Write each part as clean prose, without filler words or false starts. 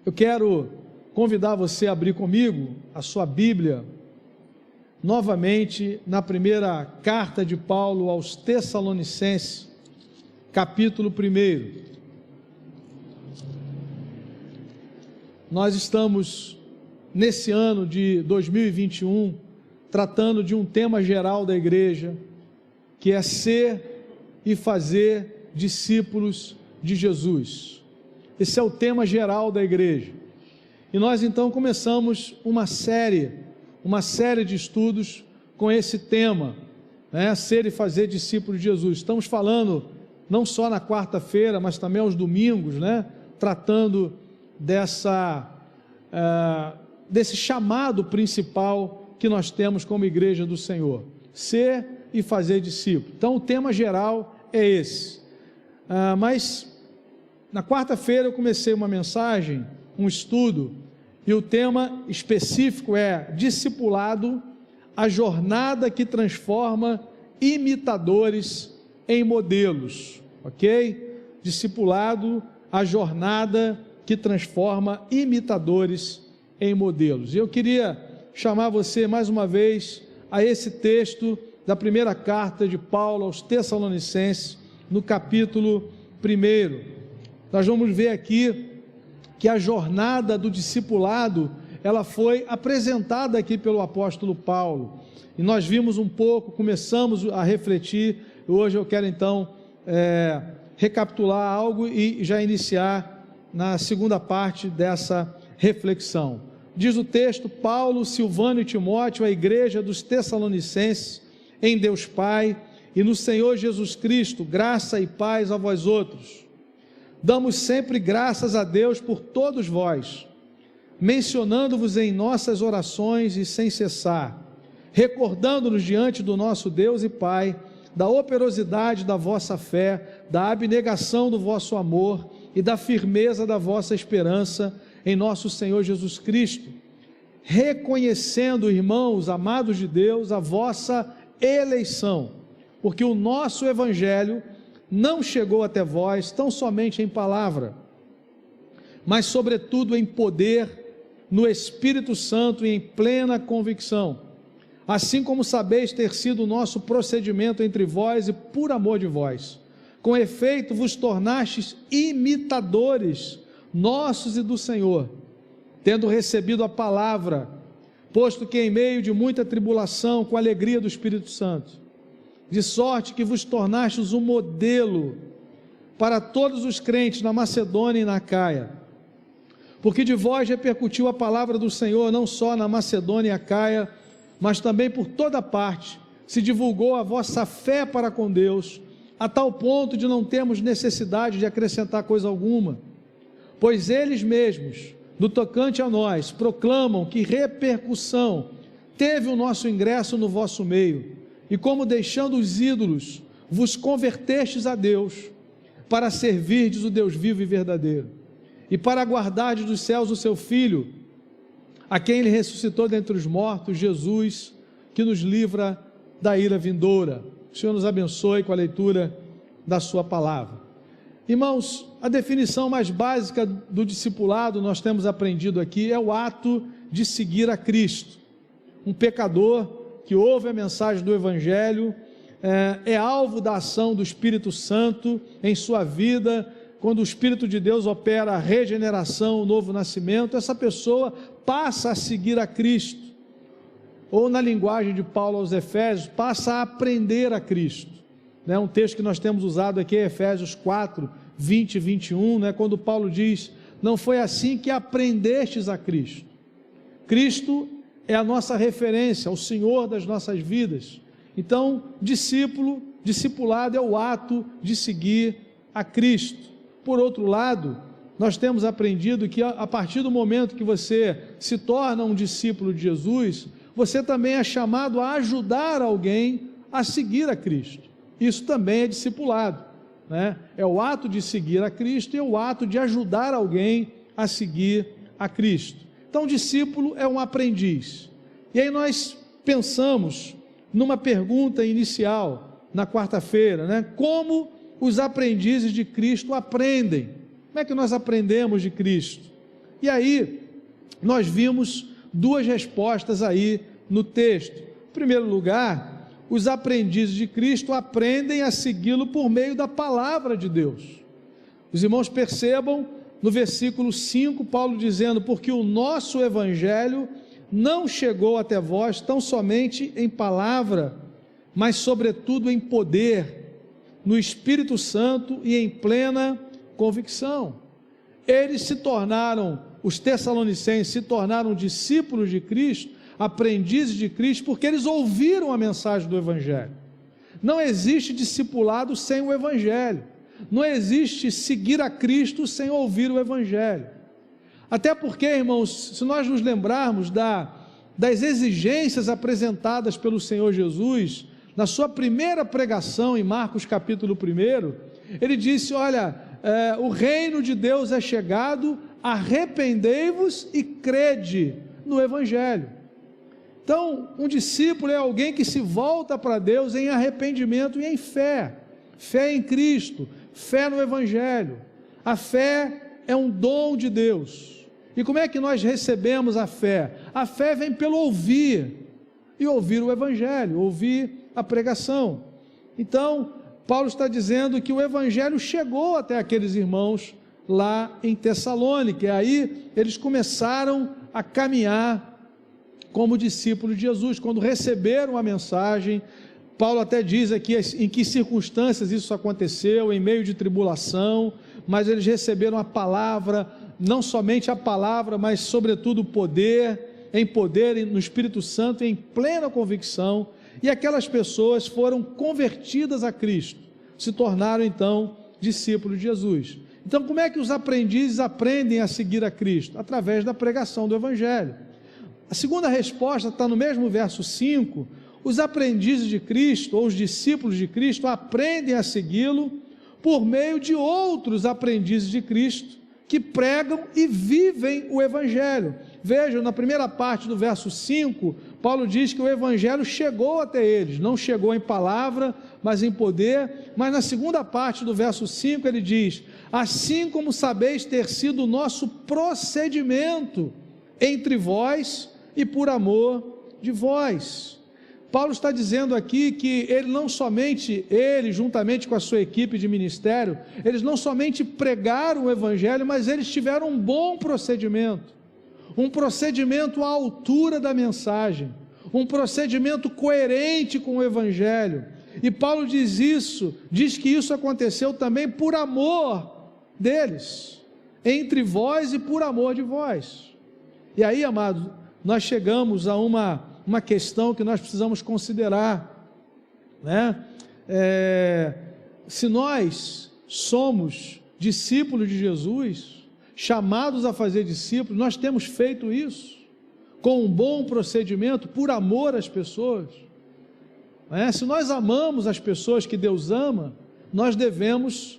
Eu quero convidar você a abrir comigo a sua Bíblia, novamente na primeira carta de Paulo aos Tessalonicenses, capítulo 1. Nós estamos, nesse ano de 2021, tratando de um tema geral da igreja, que é ser e fazer discípulos de Jesus. Esse é o tema geral da igreja. E nós então começamos uma série de estudos com esse tema, ser e fazer discípulos de Jesus. Estamos falando não só na quarta-feira, mas também aos domingos, tratando desse chamado principal que nós temos como igreja do Senhor, ser e fazer discípulo. Então o tema geral é esse, mas na quarta-feira eu comecei uma mensagem, um estudo, e o tema específico é discipulado, a jornada que transforma imitadores em modelos, ok? Discipulado, a jornada que transforma imitadores em modelos. E eu queria chamar você mais uma vez a esse texto da primeira carta de Paulo aos Tessalonicenses, no capítulo 1. Nós vamos ver aqui que a jornada do discipulado, ela foi apresentada aqui pelo apóstolo Paulo, e nós vimos um pouco, começamos a refletir, e hoje eu quero então recapitular algo e já iniciar na segunda parte dessa reflexão. Diz o texto: Paulo, Silvano e Timóteo, a igreja dos Tessalonicenses, em Deus Pai e no Senhor Jesus Cristo, graça e paz a vós outros. Damos sempre graças a Deus por todos vós, mencionando-vos em nossas orações e sem cessar, recordando-nos diante do nosso Deus e Pai, da operosidade da vossa fé, da abnegação do vosso amor e da firmeza da vossa esperança em nosso Senhor Jesus Cristo, reconhecendo, irmãos amados de Deus, a vossa eleição, porque o nosso Evangelho não chegou até vós tão somente em palavra, mas sobretudo em poder, no Espírito Santo e em plena convicção, assim como sabeis ter sido o nosso procedimento entre vós e por amor de vós. Com efeito vos tornastes imitadores nossos e do Senhor, tendo recebido a palavra, posto que em meio de muita tribulação, com a alegria do Espírito Santo, de sorte que vos tornastes um modelo para todos os crentes na Macedônia e na Acaia, porque de vós repercutiu a palavra do Senhor, não só na Macedônia e Acaia, mas também por toda parte, se divulgou a vossa fé para com Deus, a tal ponto de não termos necessidade de acrescentar coisa alguma, pois eles mesmos, no tocante a nós, proclamam que repercussão teve o nosso ingresso no vosso meio, e como deixando os ídolos, vos convertestes a Deus, para servirdes o Deus vivo e verdadeiro, e para aguardardes dos céus o seu Filho, a quem Ele ressuscitou dentre os mortos, Jesus, que nos livra da ira vindoura. O Senhor nos abençoe com a leitura da sua palavra. Irmãos, a definição mais básica do discipulado, nós temos aprendido aqui, é o ato de seguir a Cristo. Um pecador que ouve a mensagem do Evangelho, é alvo da ação do Espírito Santo em sua vida. Quando o Espírito de Deus opera a regeneração, o novo nascimento, essa pessoa passa a seguir a Cristo, ou na linguagem de Paulo aos Efésios, passa a aprender a Cristo. Um texto que nós temos usado aqui é Efésios 4, 20 e 21, quando Paulo diz: não foi assim que aprendestes a Cristo. Cristo é a nossa referência, o Senhor das nossas vidas. Então, discipulado é o ato de seguir a Cristo. Por outro lado, nós temos aprendido que a partir do momento que você se torna um discípulo de Jesus, você também é chamado a ajudar alguém a seguir a Cristo. Isso também é discipulado, É o ato de seguir a Cristo e é o ato de ajudar alguém a seguir a Cristo. Então, discípulo é um aprendiz. E aí nós pensamos numa pergunta inicial, na quarta-feira, como os aprendizes de Cristo aprendem? Como é que nós aprendemos de Cristo? E aí, nós vimos duas respostas aí no texto. Em primeiro lugar, os aprendizes de Cristo aprendem a segui-lo por meio da palavra de Deus. Os irmãos percebam no versículo 5, Paulo dizendo: porque o nosso evangelho não chegou até vós tão somente em palavra, mas sobretudo em poder, no Espírito Santo e em plena convicção. Eles se tornaram, os tessalonicenses se tornaram discípulos de Cristo, aprendizes de Cristo, porque eles ouviram a mensagem do evangelho. Não existe discipulado sem o evangelho, não existe seguir a Cristo sem ouvir o evangelho. Até porque, irmãos, se nós nos lembrarmos das exigências apresentadas pelo Senhor Jesus, na sua primeira pregação em Marcos capítulo 1, ele disse: olha, o reino de Deus é chegado, arrependei-vos e crede no evangelho. Então, um discípulo é alguém que se volta para Deus em arrependimento e em fé, fé em Cristo, fé no evangelho. A fé é um dom de Deus. E como é que nós recebemos a fé? A fé vem pelo ouvir, e ouvir o evangelho, ouvir a pregação. Então, Paulo está dizendo que o evangelho chegou até aqueles irmãos lá em Tessalônica, e aí eles começaram a caminhar como discípulos de Jesus. Quando receberam a mensagem, Paulo até diz aqui em que circunstâncias isso aconteceu, em meio de tribulação, mas eles receberam a palavra, não somente a palavra, mas sobretudo o poder, em poder no Espírito Santo, em plena convicção, e aquelas pessoas foram convertidas a Cristo, se tornaram então discípulos de Jesus. Então, como é que os aprendizes aprendem a seguir a Cristo? Através da pregação do evangelho. A segunda resposta está no mesmo verso 5, os aprendizes de Cristo, ou os discípulos de Cristo, aprendem a segui-lo por meio de outros aprendizes de Cristo, que pregam e vivem o evangelho. Vejam, na primeira parte do verso 5, Paulo diz que o evangelho chegou até eles, não chegou em palavra, mas em poder. Mas na segunda parte do verso 5 ele diz: assim como sabeis ter sido o nosso procedimento entre vós e por amor de vós. Paulo está dizendo aqui que ele, juntamente com a sua equipe de ministério, eles não somente pregaram o evangelho, mas eles tiveram um bom procedimento, um procedimento à altura da mensagem, um procedimento coerente com o evangelho. E Paulo diz que isso aconteceu também por amor deles, entre vós e por amor de vós. E aí, amados, nós chegamos a uma questão que nós precisamos considerar, né? Se nós somos discípulos de Jesus, chamados a fazer discípulos, nós temos feito isso com um bom procedimento, por amor às pessoas, né? Se nós amamos as pessoas que Deus ama, nós devemos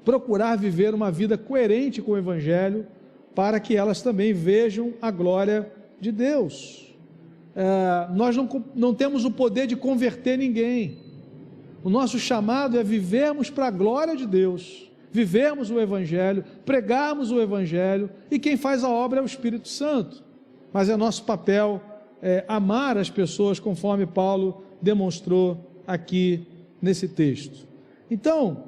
procurar viver uma vida coerente com o evangelho, para que elas também vejam a glória de Deus. Nós não temos o poder de converter ninguém. O nosso chamado é vivermos para a glória de Deus, vivermos o evangelho, pregarmos o evangelho, e quem faz a obra é o Espírito Santo. Mas é nosso papel amar as pessoas, conforme Paulo demonstrou aqui nesse texto. Então,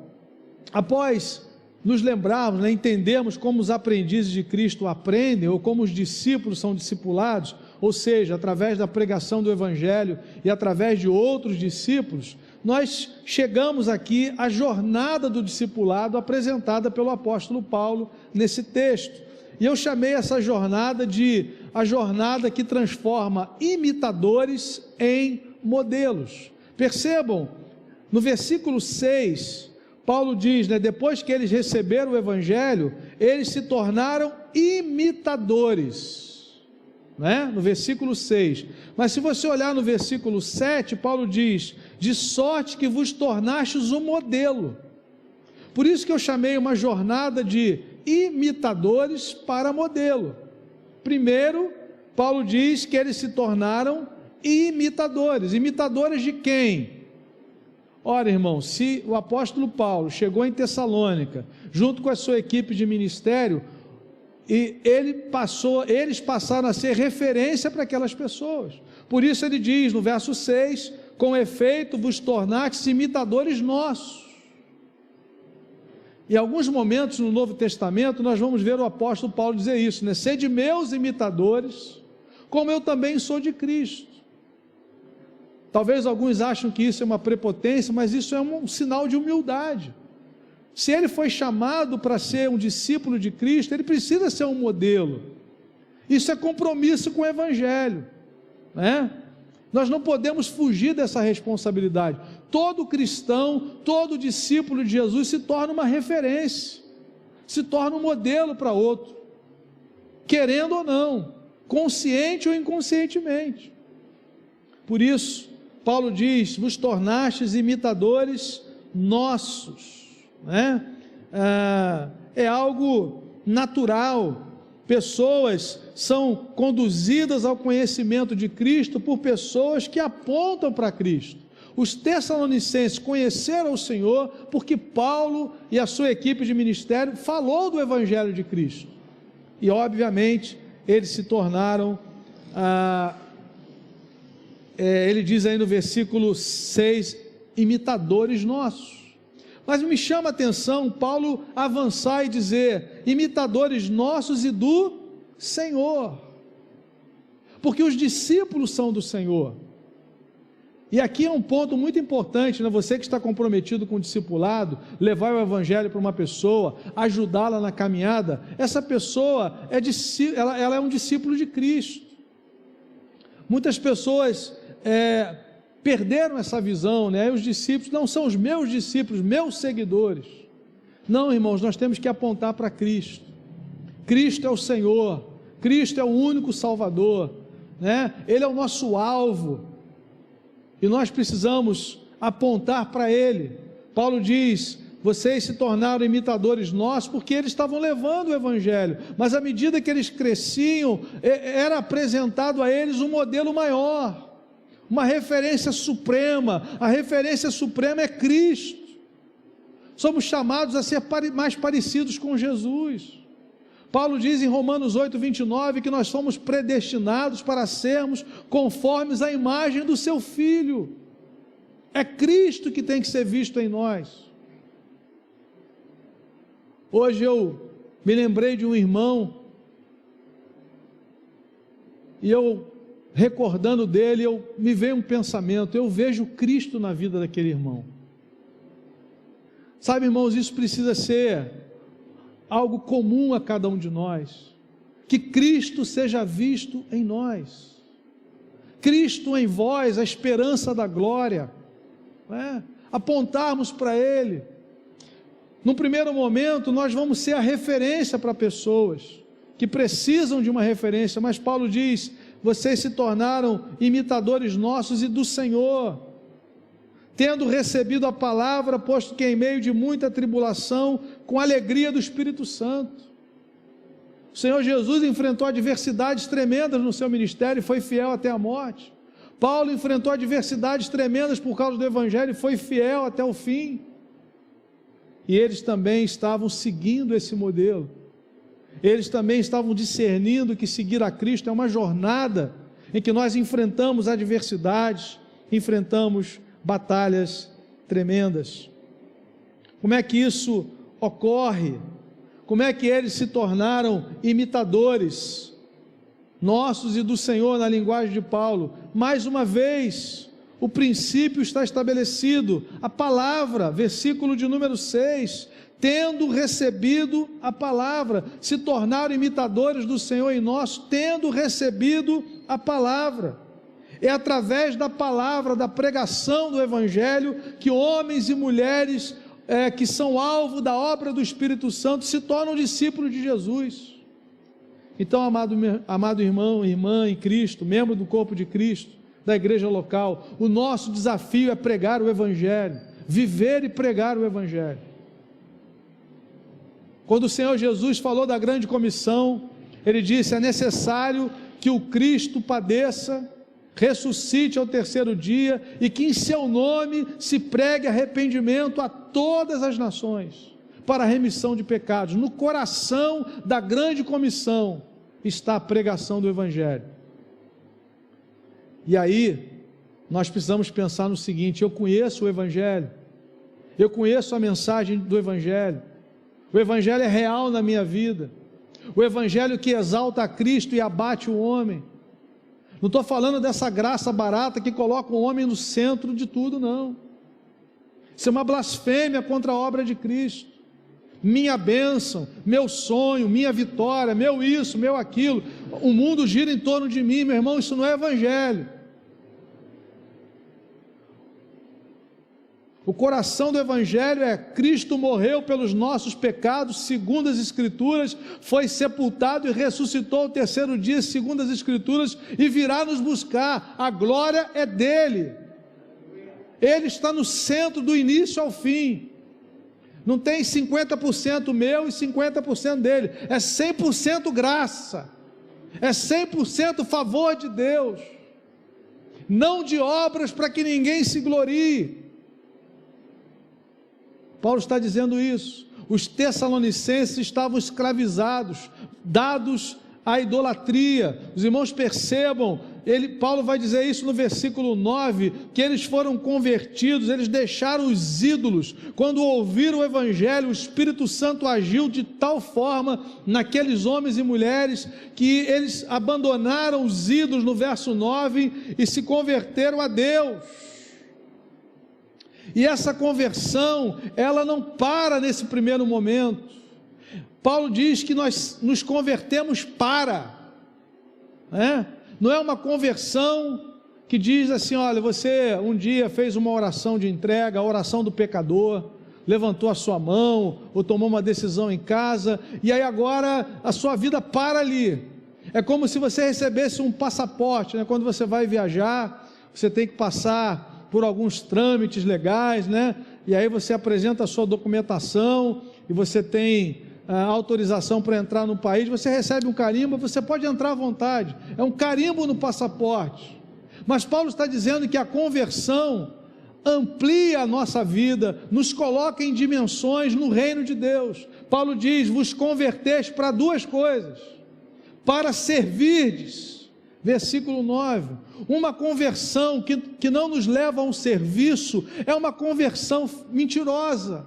após nos lembrarmos, entendermos como os aprendizes de Cristo aprendem, ou como os discípulos são discipulados, ou seja, através da pregação do evangelho e através de outros discípulos, nós chegamos aqui à jornada do discipulado apresentada pelo apóstolo Paulo nesse texto. E eu chamei essa jornada de a jornada que transforma imitadores em modelos. Percebam, no versículo 6, Paulo diz, depois que eles receberam o evangelho, eles se tornaram imitadores, no versículo 6, mas se você olhar no versículo 7, Paulo diz, de sorte que vos tornastes um modelo. Por isso que eu chamei uma jornada de imitadores para modelo. Primeiro, Paulo diz que eles se tornaram imitadores. Imitadores de quem? Ora, irmão, se o apóstolo Paulo chegou em Tessalônica, junto com a sua equipe de ministério, e eles passaram a ser referência para aquelas pessoas. Por isso ele diz no verso 6, com efeito vos tornastes imitadores nossos. Em alguns momentos no Novo Testamento nós vamos ver o apóstolo Paulo dizer isso, né? Sede meus imitadores, como eu também sou de Cristo. Talvez alguns achem que isso é uma prepotência, mas isso é um sinal de humildade. Se ele foi chamado para ser um discípulo de Cristo, ele precisa ser um modelo. Isso é compromisso com o Evangelho, né? Nós não podemos fugir dessa responsabilidade. Todo cristão, todo discípulo de Jesus se torna uma referência, se torna um modelo para outro, querendo ou não, consciente ou inconscientemente. Por isso, Paulo diz, vos tornastes imitadores nossos, né? É algo natural. Pessoas são conduzidas ao conhecimento de Cristo por pessoas que apontam para Cristo. Os Tessalonicenses conheceram o Senhor porque Paulo e a sua equipe de ministério falou do Evangelho de Cristo. E obviamente eles se tornaram, ele diz aí no versículo 6, imitadores nossos. Mas me chama a atenção Paulo avançar e dizer, imitadores nossos e do Senhor, porque os discípulos são do Senhor. E aqui é um ponto muito importante, né? Você que está comprometido com o discipulado, levar o Evangelho para uma pessoa, ajudá-la na caminhada, essa pessoa ela é um discípulo de Cristo. Muitas pessoas perderam essa visão, né? Os discípulos não são os meus discípulos, meus seguidores. Não, irmãos, nós temos que apontar para Cristo. Cristo é o Senhor, Cristo é o único Salvador, né? Ele é o nosso alvo, e nós precisamos apontar para Ele. Paulo diz, vocês se tornaram imitadores nossos, porque eles estavam levando o Evangelho, mas à medida que eles cresciam, era apresentado a eles um modelo maior, uma referência suprema. A referência suprema é Cristo. Somos chamados a ser mais parecidos com Jesus. Paulo diz em Romanos 8:29 que nós somos predestinados para sermos conformes à imagem do seu Filho. É Cristo que tem que ser visto em nós. Hoje eu me lembrei de um irmão, e eu, recordando dele, me veio um pensamento, eu vejo Cristo na vida daquele irmão. Sabe, irmãos, isso precisa ser algo comum a cada um de nós, que Cristo seja visto em nós, Cristo em vós, a esperança da glória, apontarmos para Ele. Num primeiro momento nós vamos ser a referência para pessoas que precisam de uma referência, mas Paulo diz, vocês se tornaram imitadores nossos e do Senhor, tendo recebido a palavra, posto que em meio de muita tribulação, com alegria do Espírito Santo. O Senhor Jesus enfrentou adversidades tremendas no seu ministério e foi fiel até a morte. Paulo enfrentou adversidades tremendas por causa do Evangelho e foi fiel até o fim. E eles também estavam seguindo esse modelo. Eles também estavam discernindo que seguir a Cristo é uma jornada em que nós enfrentamos adversidades, enfrentamos batalhas tremendas. Como é que isso ocorre? Como é que eles se tornaram imitadores nossos e do Senhor, na linguagem de Paulo? Mais uma vez, o princípio está estabelecido, a palavra, versículo de número 6, tendo recebido a palavra, se tornaram imitadores do Senhor em nós, tendo recebido a palavra. É através da palavra, da pregação do Evangelho, que homens e mulheres que são alvo da obra do Espírito Santo se tornam discípulos de Jesus. Então, amado irmão, irmã em Cristo, membro do corpo de Cristo, da igreja local, o nosso desafio é pregar o Evangelho, viver e pregar o Evangelho. Quando o Senhor Jesus falou da grande comissão, Ele disse, é necessário que o Cristo padeça, ressuscite ao terceiro dia, e que em seu nome se pregue arrependimento a todas as nações, para a remissão de pecados. No coração da grande comissão está a pregação do Evangelho. E aí, nós precisamos pensar no seguinte: eu conheço o Evangelho, eu conheço a mensagem do Evangelho, o Evangelho é real na minha vida, o Evangelho que exalta a Cristo e abate o homem. Não estou falando dessa graça barata que coloca o homem no centro de tudo, não. Isso é uma blasfêmia contra a obra de Cristo. Minha bênção, meu sonho, minha vitória, meu isso, meu aquilo, o mundo gira em torno de mim, meu irmão, isso não é Evangelho. O coração do Evangelho é: Cristo morreu pelos nossos pecados, segundo as Escrituras, foi sepultado e ressuscitou ao terceiro dia, segundo as Escrituras, e virá nos buscar. A glória é dele, ele está no centro do início ao fim. Não tem 50% meu e 50% dele, é 100% graça, é 100% favor de Deus, não de obras para que ninguém se glorie. Paulo está dizendo isso. Os tessalonicenses estavam escravizados, dados à idolatria. Os irmãos percebam, Paulo vai dizer isso no versículo 9, que eles foram convertidos, eles deixaram os ídolos. Quando ouviram o Evangelho, o Espírito Santo agiu de tal forma naqueles homens e mulheres, que eles abandonaram os ídolos no verso 9 e se converteram a Deus. E essa conversão, ela não para nesse primeiro momento. Paulo diz que nós nos convertemos não é uma conversão que diz assim: olha, você um dia fez uma oração de entrega, a oração do pecador, levantou a sua mão, ou tomou uma decisão em casa, e aí agora a sua vida para ali. É como se você recebesse um passaporte, quando você vai viajar, você tem que passar por alguns trâmites legais, e aí você apresenta a sua documentação, e você tem a autorização para entrar no país, você recebe um carimbo, você pode entrar à vontade, é um carimbo no passaporte. Mas Paulo está dizendo que a conversão amplia a nossa vida, nos coloca em dimensões no reino de Deus. Paulo diz: vos converteste para duas coisas, para servirdes. Versículo 9, uma conversão que não nos leva a um serviço, é uma conversão mentirosa.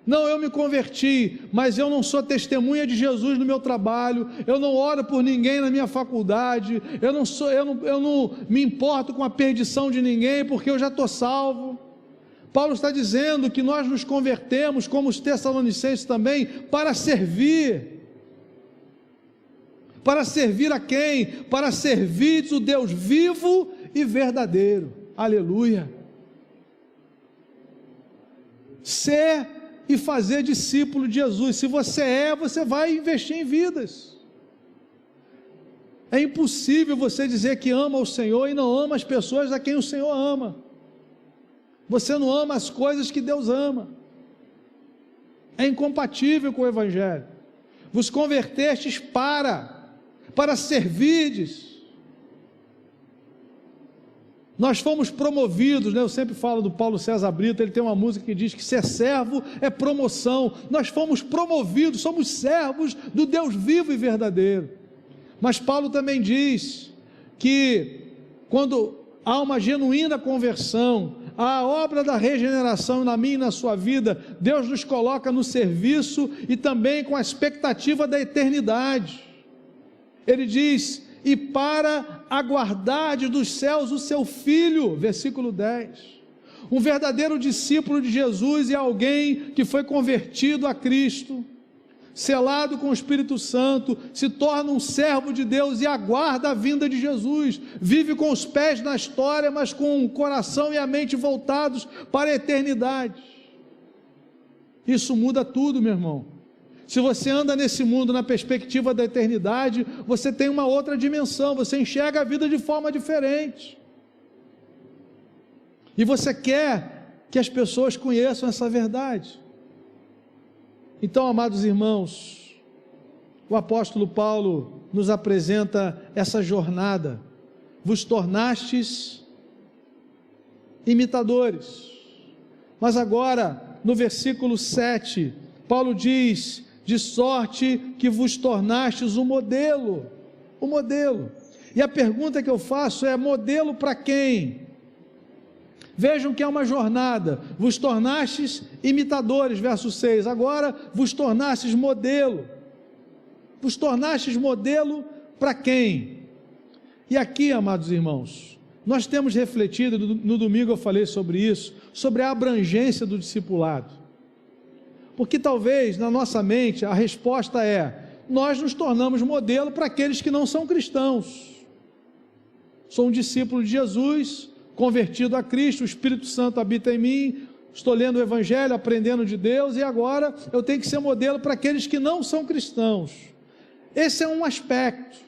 Não, eu me converti, mas eu não sou testemunha de Jesus no meu trabalho, eu não oro por ninguém na minha faculdade, eu não me importo com a perdição de ninguém, porque eu já estou salvo. Paulo está dizendo que nós nos convertemos, como os tessalonicenses também, para servir. Para servir a quem? Para servir o Deus vivo e verdadeiro. Aleluia. Ser e fazer discípulo de Jesus. Se você vai investir em vidas. É impossível você dizer que ama o Senhor e não ama as pessoas a quem o Senhor ama. Você não ama as coisas que Deus ama. É incompatível com o Evangelho. Vos convertestes para servirdes. Nós fomos promovidos, eu sempre falo do Paulo César Brito, ele tem uma música que diz que ser servo é promoção. Nós fomos promovidos, somos servos do Deus vivo e verdadeiro. Mas Paulo também diz que quando há uma genuína conversão, a obra da regeneração na minha e na sua vida, Deus nos coloca no serviço e também com a expectativa da eternidade. Ele diz: e para aguardar dos céus o seu Filho, versículo 10. Um verdadeiro discípulo de Jesus é alguém que foi convertido a Cristo, selado com o Espírito Santo, se torna um servo de Deus e aguarda a vinda de Jesus, vive com os pés na história, mas com o coração e a mente voltados para a eternidade. Isso muda tudo, meu irmão. Se você anda nesse mundo na perspectiva da eternidade, você tem uma outra dimensão, você enxerga a vida de forma diferente. E você quer que as pessoas conheçam essa verdade. Então, amados irmãos, o apóstolo Paulo nos apresenta essa jornada. Vos tornastes imitadores. Mas agora, no versículo 7, Paulo diz: de sorte que vos tornastes o modelo. E a pergunta que eu faço é: modelo para quem? Vejam que é uma jornada. Vos tornastes imitadores, verso 6, agora vos tornastes modelo. Vos tornastes modelo para quem? E aqui, amados irmãos, nós temos refletido, no domingo eu falei sobre isso, sobre a abrangência do discipulado. Porque talvez na nossa mente a resposta é: nós nos tornamos modelo para aqueles que não são cristãos. Sou um discípulo de Jesus, convertido a Cristo, o Espírito Santo habita em mim, estou lendo o Evangelho, aprendendo de Deus, e agora eu tenho que ser modelo para aqueles que não são cristãos. Esse é um aspecto,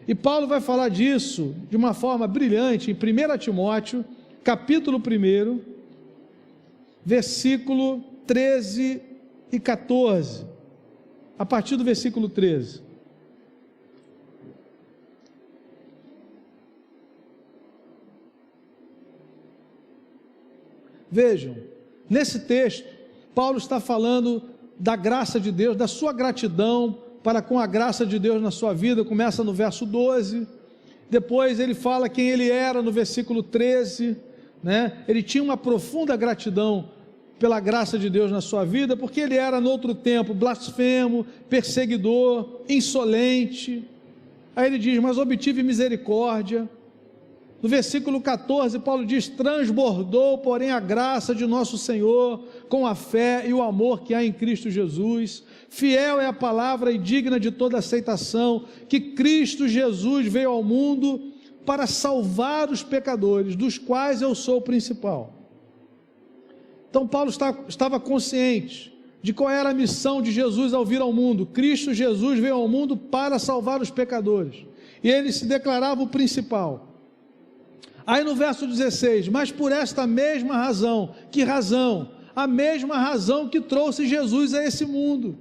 e Paulo vai falar disso de uma forma brilhante em 1 Timóteo, capítulo 1, versículo 13 e 14, a partir do versículo 13. Vejam, nesse texto, Paulo está falando da graça de Deus, da sua gratidão para com a graça de Deus na sua vida. Começa no verso 12, depois ele fala quem ele era no versículo 13, né? Ele tinha uma profunda gratidão pela graça de Deus na sua vida, porque ele era no outro tempo blasfemo, perseguidor, insolente. Aí ele diz: mas obtive misericórdia. No versículo 14, Paulo diz: transbordou, porém, a graça de nosso Senhor com a fé e o amor que há em Cristo Jesus. Fiel é a palavra e digna de toda aceitação, que Cristo Jesus veio ao mundo para salvar os pecadores, dos quais eu sou o principal. Então Paulo estava consciente de qual era a missão de Jesus ao vir ao mundo. Cristo Jesus veio ao mundo para salvar os pecadores, e ele se declarava o principal. Aí no verso 16, mas por esta mesma razão, que razão? A mesma razão que trouxe Jesus a esse mundo,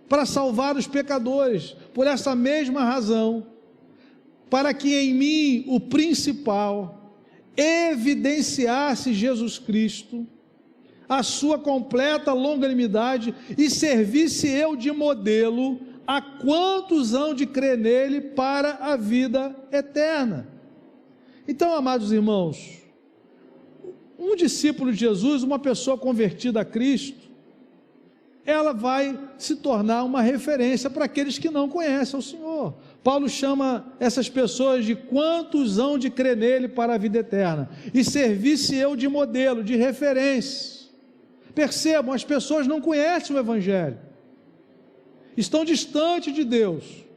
para salvar os pecadores. Por essa mesma razão, para que em mim o principal evidenciasse Jesus Cristo, a sua completa longanimidade, e servisse eu de modelo a quantos hão de crer nele para a vida eterna. Então, amados irmãos, um discípulo de Jesus, uma pessoa convertida a Cristo, ela vai se tornar uma referência para aqueles que não conhecem o Senhor. Paulo chama essas pessoas de quantos hão de crer nele para a vida eterna, e servisse eu de modelo, de referência. Percebam, as pessoas não conhecem o Evangelho, estão distantes de Deus,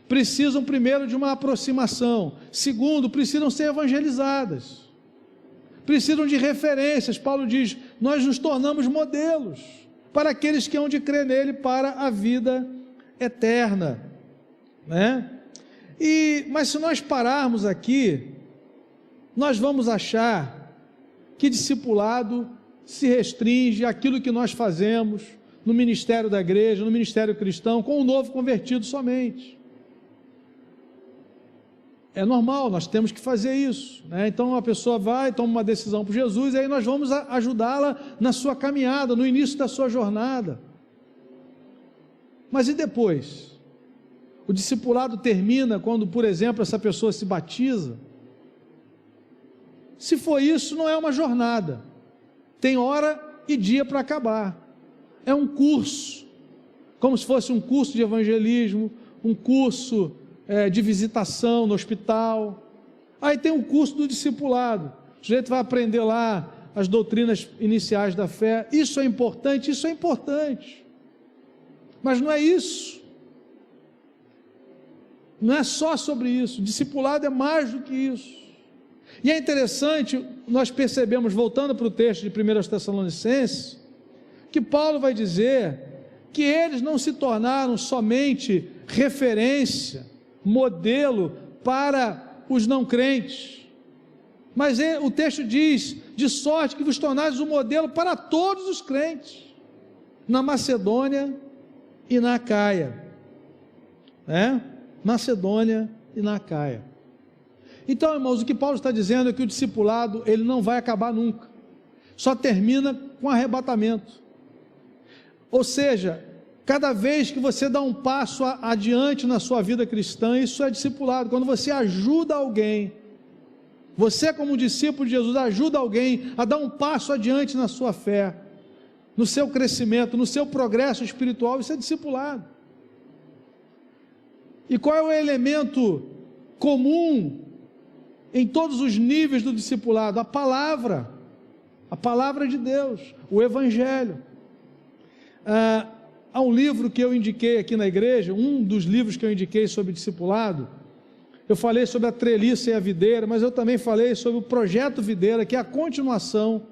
precisam primeiro de uma aproximação, segundo, precisam ser evangelizadas, precisam de referências. Paulo diz: nós nos tornamos modelos para aqueles que hão de crer nele para a vida eterna, né? Mas se nós pararmos aqui, nós vamos achar que discipulado se restringe àquilo que nós fazemos no ministério da igreja, no ministério cristão, com o novo convertido somente. É normal, nós temos que fazer isso, né? Então a pessoa vai, toma uma decisão por Jesus, e aí nós vamos ajudá-la na sua caminhada, no início da sua jornada. Mas e depois? O discipulado termina quando, por exemplo, essa pessoa se batiza? Se for isso, não é uma jornada, tem hora e dia para acabar. É um curso, como se fosse um curso de evangelismo, um curso de visitação no hospital. Aí tem o curso do discipulado, o sujeito vai aprender lá as doutrinas iniciais da fé. Isso é importante, mas não é isso, não é só sobre isso. O discipulado é mais do que isso. E é interessante, nós percebemos, voltando para o texto de 1 Tessalonicenses, que Paulo vai dizer que eles não se tornaram somente referência, modelo para os não crentes, mas o texto diz: de sorte que vos tornares um modelo para todos os crentes, na Macedônia e na Acaia, Macedônia e na Acaia. Então, irmãos, o que Paulo está dizendo é que o discipulado, ele não vai acabar nunca. só termina com arrebatamento. Ou seja, cada vez que você dá um passo adiante na sua vida cristã, isso é discipulado. Quando você ajuda alguém, você como discípulo de Jesus, ajuda alguém a dar um passo adiante na sua fé, no seu crescimento, no seu progresso espiritual, isso é discipulado. E qual é o elemento comum em todos os níveis do discipulado? A palavra de Deus, o Evangelho. Há um livro que eu indiquei aqui na igreja, um dos livros que eu indiquei sobre discipulado. Eu falei sobre a treliça e a videira, mas eu também falei sobre o projeto Videira, que é a continuação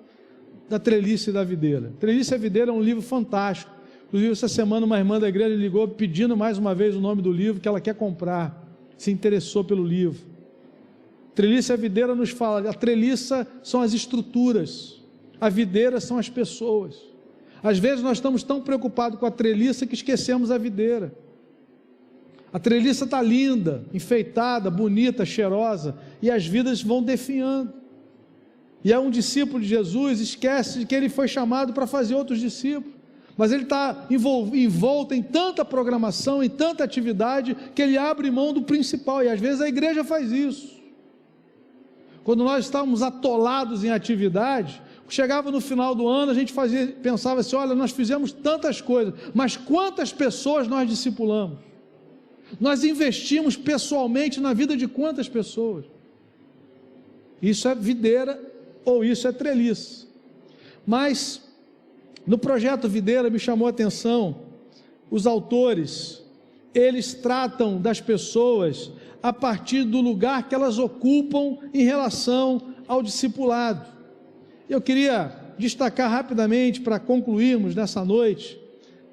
da treliça e da videira. Treliça e a videira é um livro fantástico. Inclusive, essa semana uma irmã da igreja ligou pedindo mais uma vez o nome do livro, que ela quer comprar, se interessou pelo livro. Treliça e a videira nos fala, a treliça são as estruturas, a videira são as pessoas. Às vezes nós estamos tão preocupados com a treliça que esquecemos a videira. A treliça está linda, enfeitada, bonita, cheirosa, e as vidas vão definhando. E é um discípulo de Jesus, esquece de que ele foi chamado para fazer outros discípulos, mas ele está envolto em tanta programação, em tanta atividade, que ele abre mão do principal, e às vezes a igreja faz isso. Quando nós estávamos atolados em atividade, chegava no final do ano, a gente pensava assim, olha, nós fizemos tantas coisas, mas quantas pessoas nós discipulamos? Nós investimos pessoalmente na vida de quantas pessoas? Isso é videira ou isso é treliça. Mas no projeto Videira me chamou a atenção, os autores, eles tratam das pessoas a partir do lugar que elas ocupam em relação ao discipulado. Eu queria destacar rapidamente, para concluirmos nessa noite,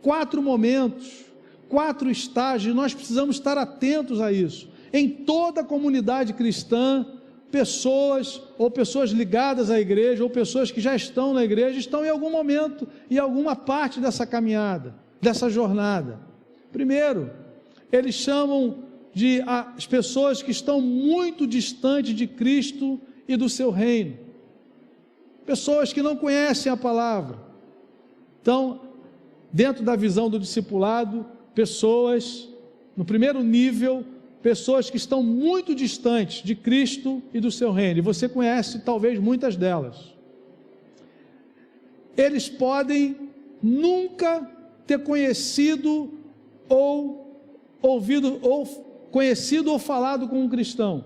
4 momentos, 4 estágios, nós precisamos estar atentos a isso. Em toda a comunidade cristã, pessoas ligadas à igreja, ou pessoas que já estão na igreja, estão em algum momento, em alguma parte dessa caminhada, dessa jornada. Primeiro, eles chamam de as pessoas que estão muito distantes de Cristo e do seu reino. Pessoas que não conhecem a palavra. Então, dentro da visão do discipulado, pessoas, no primeiro nível, pessoas que estão muito distantes de Cristo e do seu reino, e você conhece talvez muitas delas. Eles podem nunca ter conhecido ou ouvido, ou conhecido ou falado com um cristão.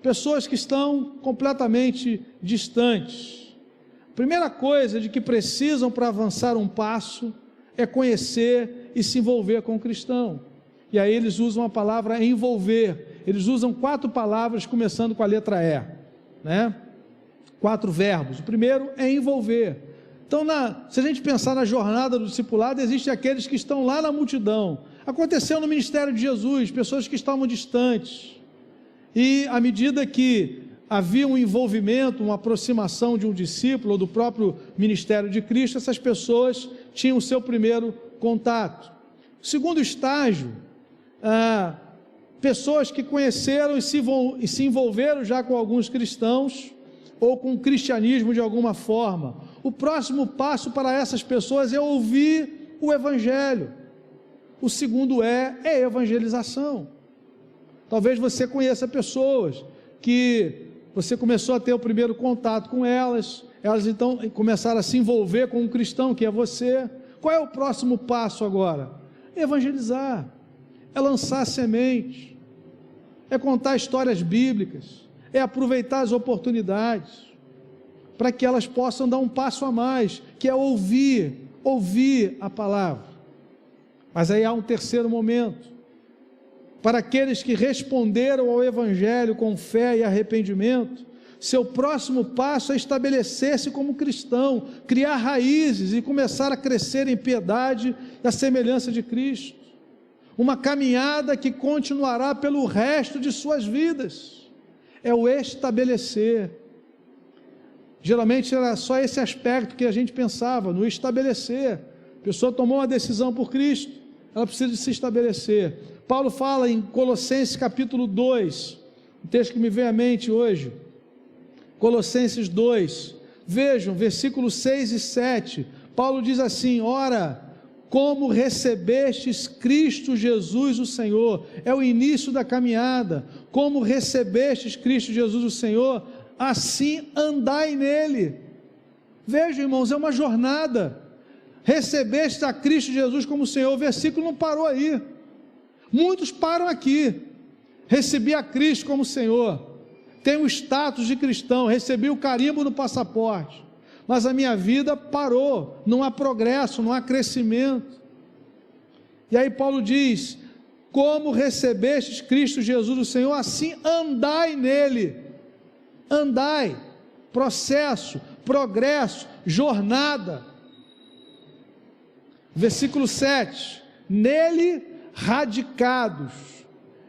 Pessoas que estão completamente distantes. A primeira coisa de que precisam para avançar um passo é conhecer e se envolver com o cristão. E aí eles usam a palavra envolver. Eles usam 4 palavras começando com a letra E, né? 4 verbos. O primeiro é envolver. Então, se a gente pensar na jornada do discipulado, existem aqueles que estão lá na multidão. Aconteceu no ministério de Jesus, pessoas que estavam distantes. E à medida que havia um envolvimento, uma aproximação de um discípulo ou do próprio ministério de Cristo, essas pessoas tinham o seu primeiro contato. O segundo estágio, pessoas que conheceram e se envolveram já com alguns cristãos ou com o cristianismo de alguma forma. O próximo passo para essas pessoas é ouvir o Evangelho. O segundo é evangelização. Talvez você conheça pessoas que você começou a ter o primeiro contato com elas então começaram a se envolver com um cristão que é você. Qual é o próximo passo agora? Evangelizar, é lançar semente, é contar histórias bíblicas, é aproveitar as oportunidades, para que elas possam dar um passo a mais, que é ouvir a palavra. Mas aí há um terceiro momento, para aqueles que responderam ao Evangelho com fé e arrependimento, seu próximo passo é estabelecer-se como cristão, criar raízes e começar a crescer em piedade e a semelhança de Cristo. Uma caminhada que continuará pelo resto de suas vidas. É o estabelecer. Geralmente era só esse aspecto que a gente pensava, no estabelecer. A pessoa tomou uma decisão por Cristo, ela precisa de se estabelecer. Paulo fala em Colossenses capítulo 2, um texto que me vem à mente hoje, Colossenses 2, Vejam, versículos 6 e 7, Paulo diz assim: ora, como recebestes Cristo Jesus o Senhor, é o início da caminhada, como recebestes Cristo Jesus o Senhor, assim andai nele. Vejam, irmãos, é uma jornada. Recebeste a Cristo Jesus como Senhor. O versículo não parou aí. Muitos param aqui. Recebi a Cristo como Senhor, tenho o status de cristão, recebi o carimbo no passaporte, mas a minha vida parou, não há progresso, não há crescimento. E aí Paulo diz: como recebestes Cristo Jesus o Senhor, assim andai nele. Andai, processo, progresso, jornada. Versículo 7, nele radicados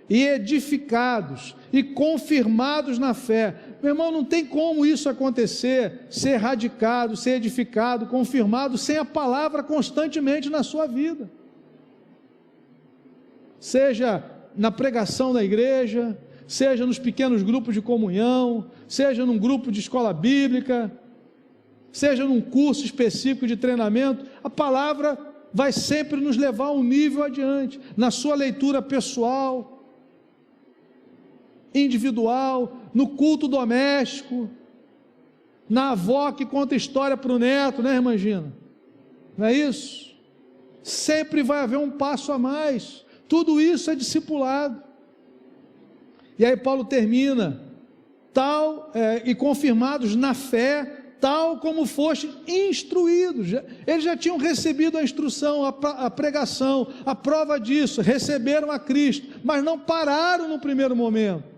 e edificados e confirmados na fé. Meu irmão, não tem como isso acontecer, ser radicado, ser edificado, confirmado, sem a palavra constantemente na sua vida, seja na pregação da igreja, seja nos pequenos grupos de comunhão, seja num grupo de escola bíblica, seja num curso específico de treinamento. A palavra vai sempre nos levar um nível adiante, na sua leitura pessoal, individual, no culto doméstico, na avó que conta história para o neto, né, irmã Gina? Não é isso? Sempre vai haver um passo a mais. Tudo isso é discipulado. E aí Paulo termina: e confirmados na fé, tal como foste instruídos. Eles já tinham recebido a instrução, a pregação, a prova disso, receberam a Cristo, mas não pararam no primeiro momento.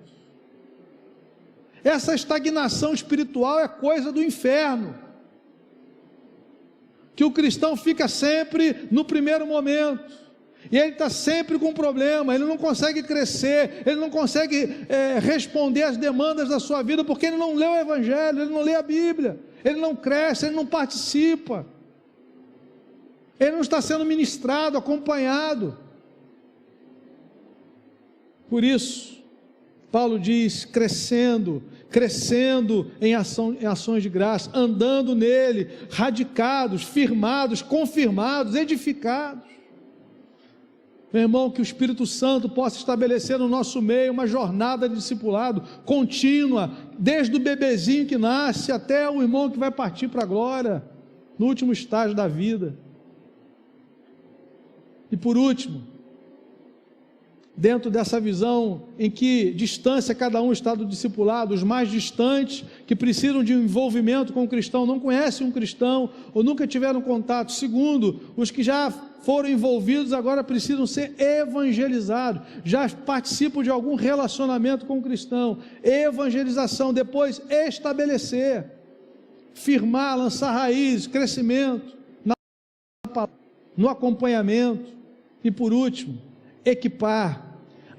Essa estagnação espiritual é coisa do inferno, que o cristão fica sempre no primeiro momento, e ele está sempre com problema, ele não consegue crescer, ele não consegue responder às demandas da sua vida, porque ele não lê o Evangelho, ele não lê a Bíblia, ele não cresce, ele não participa, ele não está sendo ministrado, acompanhado. Por isso, Paulo diz: crescendo em ações de graça, andando nele, radicados, firmados, confirmados, edificados. Meu irmão, que o Espírito Santo possa estabelecer no nosso meio uma jornada de discipulado contínua, desde o bebezinho que nasce até o irmão que vai partir para a glória, no último estágio da vida. E por último, dentro dessa visão em que distância cada um está do discipulado, os mais distantes, que precisam de um envolvimento com o cristão, não conhecem um cristão, ou nunca tiveram contato. Segundo, os que já foram envolvidos agora precisam ser evangelizados, já participam de algum relacionamento com o cristão. Evangelização, depois estabelecer, firmar, lançar raízes, crescimento, no acompanhamento. E por último, equipar.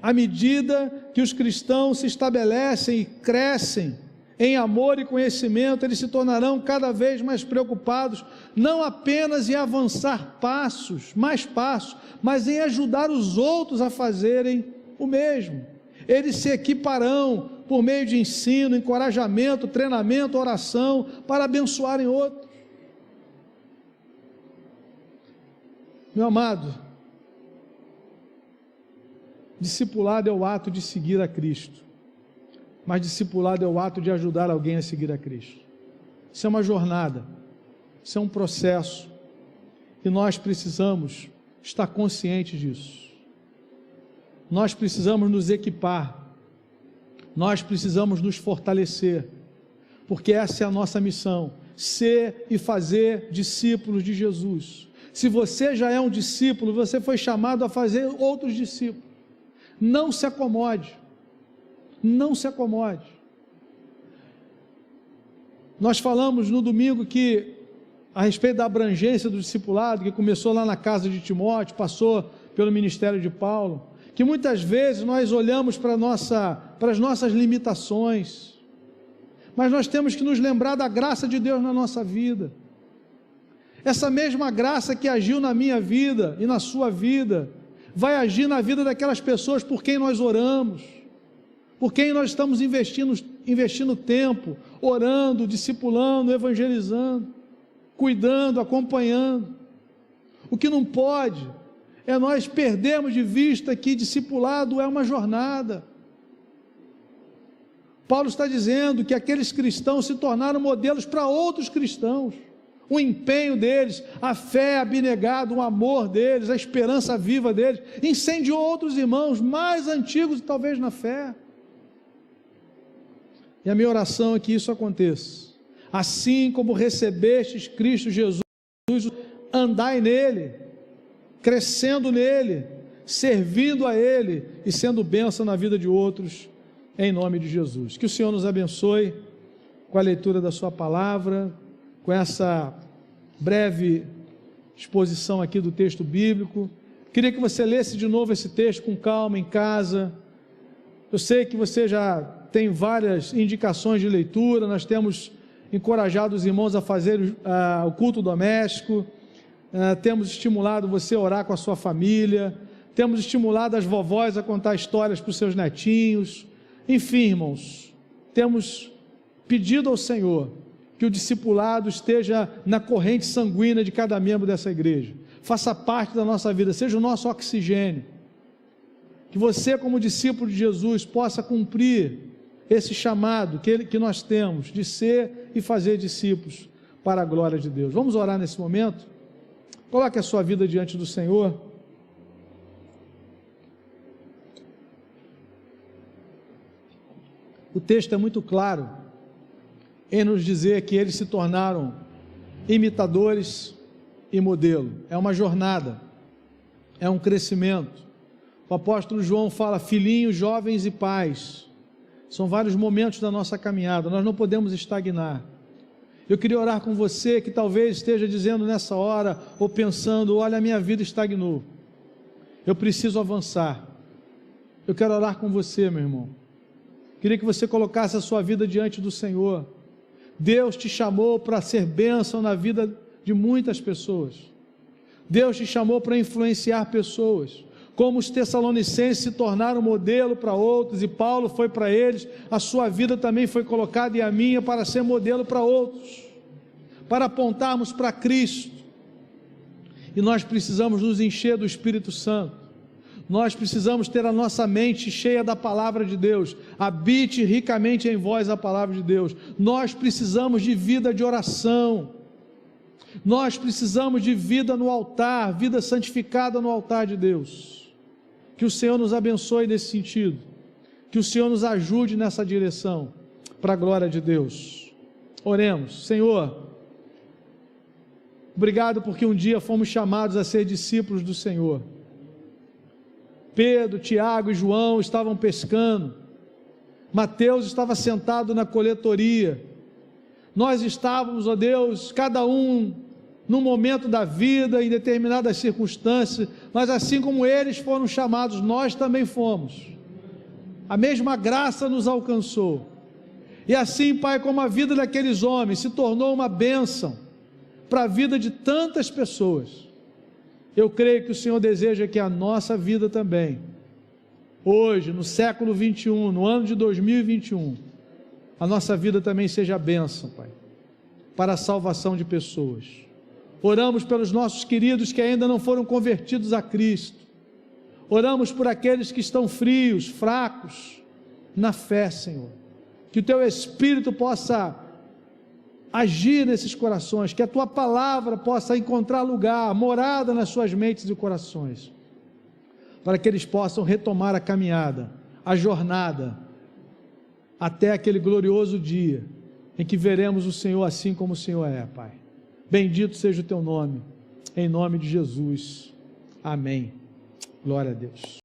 À medida que os cristãos se estabelecem e crescem em amor e conhecimento, eles se tornarão cada vez mais preocupados, não apenas em avançar mais passos, mas em ajudar os outros a fazerem o mesmo. Eles se equiparão por meio de ensino, encorajamento, treinamento, oração, para abençoarem outros. Meu amado, discipulado é o ato de seguir a Cristo, mas discipulado é o ato de ajudar alguém a seguir a Cristo. Isso é uma jornada, isso é um processo, e nós precisamos estar conscientes disso. Nós precisamos nos equipar, nós precisamos nos fortalecer, porque essa é a nossa missão: ser e fazer discípulos de Jesus. Se você já é um discípulo, você foi chamado a fazer outros discípulos. Não se acomode, não se acomode. Nós falamos no domingo a respeito da abrangência do discipulado, que começou lá na casa de Timóteo, passou pelo ministério de Paulo, que muitas vezes nós olhamos para as nossas limitações, mas nós temos que nos lembrar da graça de Deus na nossa vida. Essa mesma graça que agiu na minha vida e na sua vida, vai agir na vida daquelas pessoas por quem nós oramos, por quem nós estamos investindo tempo, orando, discipulando, evangelizando, cuidando, acompanhando. O que não pode é nós perdermos de vista que discipulado é uma jornada. Paulo está dizendo que aqueles cristãos se tornaram modelos para outros cristãos. O empenho deles, a fé abnegada, o amor deles, a esperança viva deles, incendiou outros irmãos mais antigos, talvez na fé. E a minha oração é que isso aconteça. Assim como recebestes Cristo Jesus, andai nele, crescendo nele, servindo a ele e sendo bênção na vida de outros, em nome de Jesus. Que o Senhor nos abençoe com a leitura da sua palavra, com essa breve exposição aqui do texto bíblico. Queria que você lesse de novo esse texto com calma em casa. Eu sei que você já tem várias indicações de leitura, nós temos encorajado os irmãos a fazer o culto doméstico, temos estimulado você a orar com a sua família, temos estimulado as vovós a contar histórias para os seus netinhos. Enfim, irmãos, temos pedido ao Senhor que o discipulado esteja na corrente sanguínea de cada membro dessa igreja, faça parte da nossa vida, seja o nosso oxigênio, que você, como discípulo de Jesus, possa cumprir esse chamado que nós temos de ser e fazer discípulos para a glória de Deus. Vamos orar nesse momento? Coloque a sua vida diante do Senhor. O texto é muito claro em nos dizer que eles se tornaram imitadores e modelo. É uma jornada, é um crescimento. O apóstolo João fala: filhinhos, jovens e pais. São vários momentos da nossa caminhada, nós não podemos estagnar. Eu queria orar com você que talvez esteja dizendo nessa hora, ou pensando: olha, a minha vida estagnou, eu preciso avançar. Eu quero orar com você, meu irmão. Queria que você colocasse a sua vida diante do Senhor. Deus te chamou para ser bênção na vida de muitas pessoas. Deus te chamou para influenciar pessoas. Como os tessalonicenses se tornaram modelo para outros, e Paulo foi para eles, a sua vida também foi colocada, e a minha, para ser modelo para outros, para apontarmos para Cristo. E nós precisamos nos encher do Espírito Santo. Nós precisamos ter a nossa mente cheia da palavra de Deus. Habite ricamente em vós a palavra de Deus. Nós precisamos de vida de oração. Nós precisamos de vida no altar, vida santificada no altar de Deus. Que o Senhor nos abençoe nesse sentido. Que o Senhor nos ajude nessa direção, para a glória de Deus. Oremos. Senhor, obrigado porque um dia fomos chamados a ser discípulos do Senhor. Pedro, Tiago e João estavam pescando, Mateus estava sentado na coletoria, nós estávamos, ó Deus, cada um num momento da vida, em determinadas circunstâncias, mas assim como eles foram chamados, nós também fomos, a mesma graça nos alcançou, e assim, Pai, como a vida daqueles homens se tornou uma bênção para a vida de tantas pessoas, eu creio que o Senhor deseja que a nossa vida também, hoje, no século 21, no ano de 2021, a nossa vida também seja bênção, Pai, para a salvação de pessoas. Oramos pelos nossos queridos que ainda não foram convertidos a Cristo, oramos por aqueles que estão frios, fracos, na fé, Senhor, que o Teu Espírito possa agir nesses corações, que a Tua palavra possa encontrar lugar, morada nas suas mentes e corações, para que eles possam retomar a caminhada, a jornada, até aquele glorioso dia, em que veremos o Senhor assim como o Senhor é, Pai. Bendito seja o Teu nome, em nome de Jesus, amém. Glória a Deus.